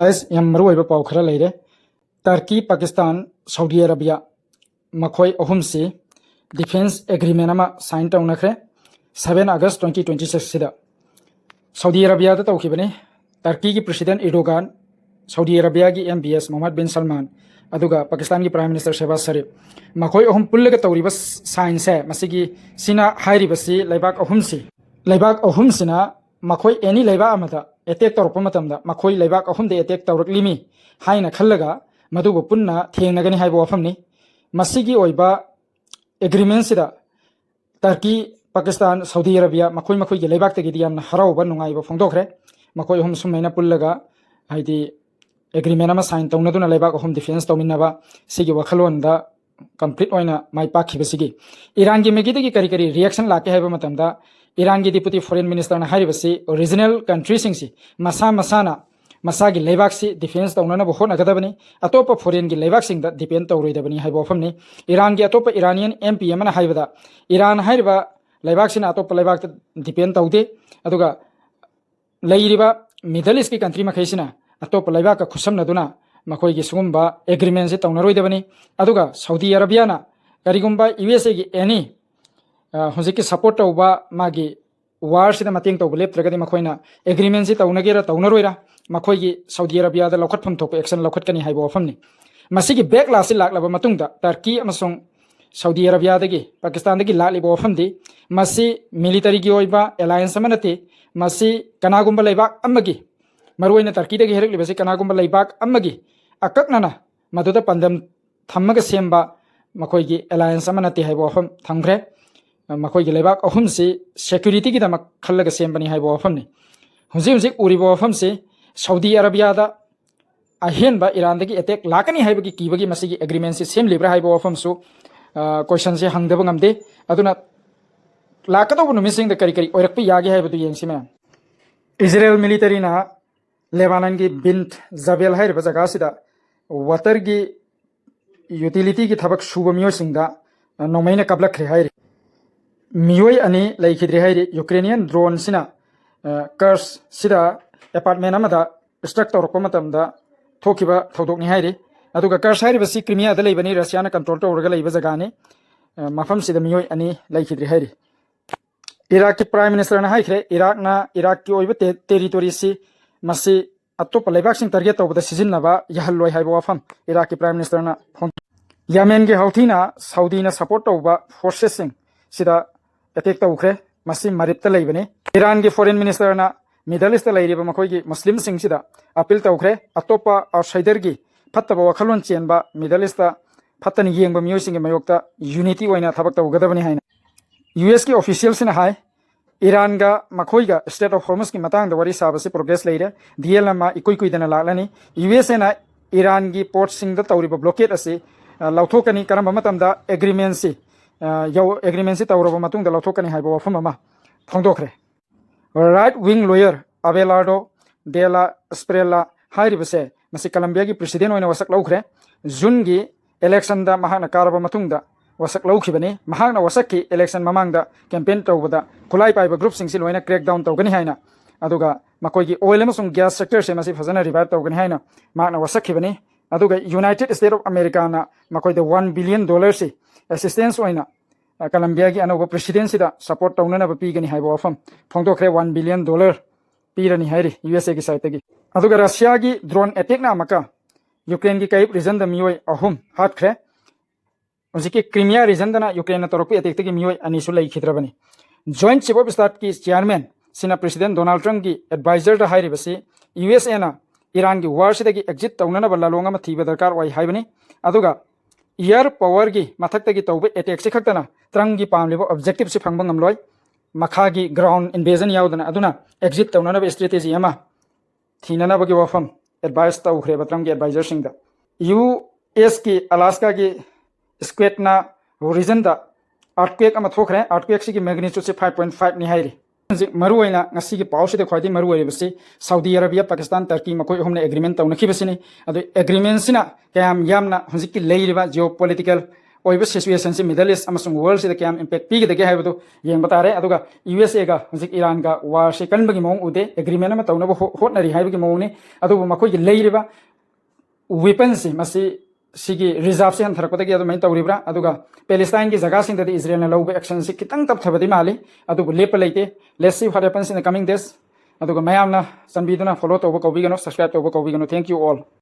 as Yamruba Paukra Lady, Turkey, Pakistan, Saudi Arabia, Makoi Ohumsi, Defense Agreement signed Taunakre, 7 August 2026 Sida. Saudi Arabia the Taukibani, Turkey President Erdogan, Saudi Arabia MBS Mohammed bin Salman, Aduga, Pakistan Prime Minister Shehbaz Sharif, Makoi Ohum Pullaga Tauribas Science, Masigi, Sina Hairibasi, Laibak Ohumsi, Laibak Ohumsina, Makoi any Laiba Amata, attack Torpomatamda, Makoi Laibak Ohum de attack Tauruklimi, Haina Kalaga, Madugo Punna, Tianagani Haibo Famni, Masigi Oiba Agreement Sida, Turkey, Pakistan, Saudi Arabia, Makoi Makoi Laibak Tegidian, Harau Banungai Fondokre, Makoi Hum Sumena Pullaga, Haidi Agreement sign Tonaduna Laibak Home Defense Tominava, Sigi Wakalonda, complete oina my paki basigi. Iran Gimegi Karikari reaction like Havamatanda, Iran Deputy Foreign Minister Haribasi, original country singsi, Masana, Masagi Levaxi, defense Tonana Bohona Gadabani, Atopa Foreign Levaxing that depend to Redabani Hibofamni, Iran Atopa Iranian MP Yamana Hivada, Iran Hariba, Levaxin Atopa Levak depend Taude, Aduga Lairiba, Middle East country Makasina, Atopa Levaka Kusam Naduna, Makoi Sumba, agreements Tonaroi Aduga, Saudi Arabiana, Garigumba, USA any. Hosiki support over Magi wars in the Mating to believe Tragadi Makoina, agreements it Aunagera Taunaroira, Makoyi, Saudi Arabia, the Lokatpum to action Lokatani Haibo Famni. Masiki backlash like Matunda, Turkey Amazon, Saudi Arabia degi, Pakistan degi Lalibo Famdi, Masi military Gioiba, alliance Samanati, Masi Kanagumba Laibak Amagi, Maruina Turkey degi Herri Basi Kanagumba Laibak Amagi, Akaknana, Maduda Pandam Tamaga Semba, Makoyi alliance Samanati Haibo Fam, Tangre. Makoi Lebak Ohumsi, security Gidama Kalaga Sembani Haibo Famni. Huzimzik Uribo Famsi, Saudi Arabia, Ahenba Irandaki attack Lakani Haibaki Kibagi Masigi agreements, same Libra Haibo Famsu, questions Hangdabangamde, Aduna Lakato missing the Karikari, or Yagi Haibatu Yansima. Israel military na Lebanangi bint Zabel Hair Bazagasida, Watergi utility Tabak Shubamio Singa, Nomaina Kablak Hairi. Mioi ani laikhidri hairi Ukrainian drone sina curse sida apartment amada structure komatamda thokiba thodokni hairi aduga curse hairi basi Crimea da leibani Russia na control to orga leiba jagani mafam sida mioi ani laikhidri hairi Iraq ki prime minister na haikre Iraq ki oiba territory si masi atop leibak sing target to bada sijinnaba yahaloi haibo afam Iraq ki prime minister na Yemen ki houthina Saudi na support to forces sing sida attack to ukre masim maripta laibani Iran ki foreign minister na Middle East laiba makoi ki Muslim sing sida appeal to ukre atopa outsider gi phattaba wakhalon chenba Middle East phattani yengba miyoi sing mayokta unity oina thabak to gadabani haina US ki officials in hai Iran ga makoi ga state of Hormuz ki matang da wari sabasi progress laire DL ma ikoi dana lalani US na Iran gi port sing da tawriba blockade ase lauthokani karamba matamda agreement si Yaw agreement si tawroba matung da lauthokani haibo wafamama phongdokre right wing lawyer Abelardo Della Sprella hairibase masi Colombia gi president oina wasak laukre June gi election da mahana karaba matung da wasak laukhibani mahana wasakki election mamangda campaign tawbada kulai paiba group sing si loina crackdown tawgani haina aduga makoi gi oil amasung gas sector se masi fazana revive tawgani haina mahana wasakhibani aduga United States of America na makoi da $1 billion si assistance oina Colombia gi anoba presidency da support tawnana ba pigani haibo afam phongdokre $1 billion pirani hairi USA gi side gi aduga Russia gi drone attack na maka Ukraine gi kai region da mioi ahum hat khre ojiki Crimea region da na Ukraine na toropi attack gi mioi ani sulai khidrabani joint chief of staff ki chairman sina president Donald Trump gi advisor da hairi basi USA na Iran gi war sida gi exit tawnana ba lalonga ma thiba darkar wai haibani aduga air power gi mathak tagi tawbe attack se khaktana Trump gi pamlebo objective se phangbang amloi makha gi ground invasion yaudana aduna exit tawnana ba strategy ama thinana ba gi wafam advice taw khre ba Trump gi advisor sing da US ki Alaska gi squat na region da earthquake ama thokre earthquake si gi magnitude se 5.5 ni hairi maruwaina ngasi gi pawse de khwadi maruwari basi Saudi Arabia Pakistan Turkey makoi homne agreement tawnaki basini adu agreement sina kayam yamna hunjiki leiriba geopolitical ओइब situation से Middle East अमसुंग world से क्या impact पीगदगे हाइबदो येंब तारे अदुगा USA गा हजिक Iran गा वार से कनबगी मौंग उदे agreement अमा तौनब होटनरी हाइबगी मौंगनी अदुबु मखोइगी लेइरिबा वेपन से मसी सिगी रिजर्व से हंथरकदगी अदुमाइन तौरिब्रा अदुगा पैलेस्टाइन की जगह सिंगदि इजराइल ना लौब एक्शन से कितंग तपथबदि माली अदुबु लेप लेते let's see what happens in the coming days अदुगा मयामना संबीदुना फॉलो तौब कौबिगनो सब्सक्राइब तौब कौबिगनो थैंक यू ऑल